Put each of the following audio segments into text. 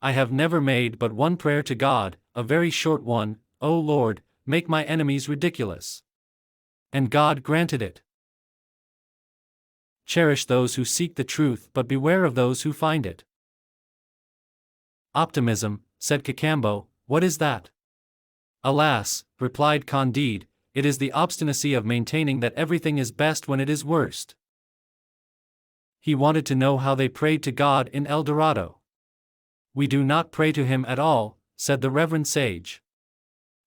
I have never made but one prayer to God, a very short one: O Lord, make my enemies ridiculous. And God granted it. Cherish those who seek the truth, but beware of those who find it. Optimism, said Cacambo, what is that? Alas, replied Candide, it is the obstinacy of maintaining that everything is best when it is worst. He wanted to know how they prayed to God in El Dorado. We do not pray to him at all, said the reverend sage.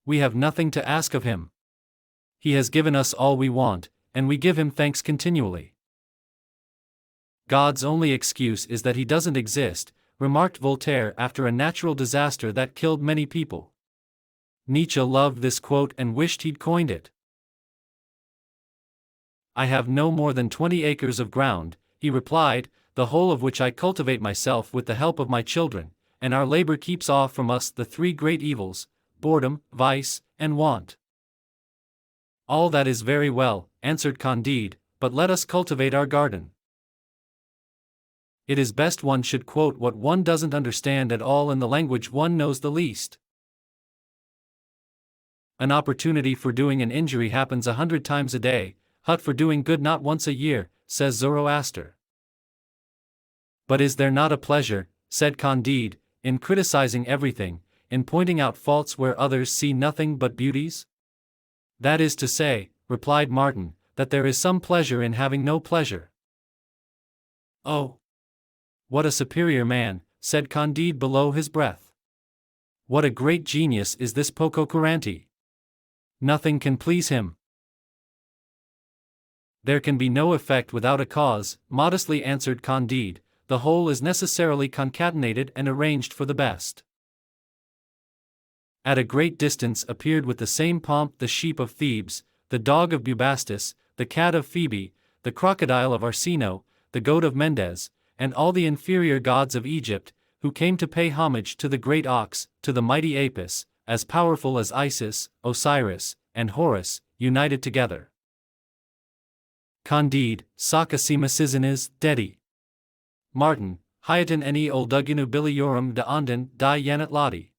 We have nothing to ask of him. He has given us all we want, and we give him thanks continually. God's only excuse is that he doesn't exist, remarked Voltaire after a natural disaster that killed many people. Nietzsche loved this quote and wished he'd coined it. I have no more than 20 acres of ground, he replied, the whole of which I cultivate myself with the help of my children, and our labor keeps off from us the three great evils: boredom, vice, and want. All that is very well, answered Candide, but let us cultivate our garden. It is best one should quote what one doesn't understand at all in the language one knows the least. An opportunity for doing an injury happens 100 times a day, but for doing good not once a year, says Zoroaster. But is there not a pleasure, said Candide, in criticizing everything, in pointing out faults where others see nothing but beauties? That is to say, replied Martin, that there is some pleasure in having no pleasure. Oh! What a superior man, said Candide below his breath. What a great genius is this Pococurante! Nothing can please him. There can be no effect without a cause, modestly answered Candide, the whole is necessarily concatenated and arranged for the best. At a great distance appeared with the same pomp the sheep of Thebes, the dog of Bubastis, the cat of Phoebe, the crocodile of Arsinoe, the goat of Mendes, and all the inferior gods of Egypt, who came to pay homage to the great ox, to the mighty Apis, as powerful as Isis, Osiris, and Horus, united together. Candide, Sacasimacisines, Dedi. Martin, Hyatin eni olduginu biliorum de Anden, di Yanat Ladi.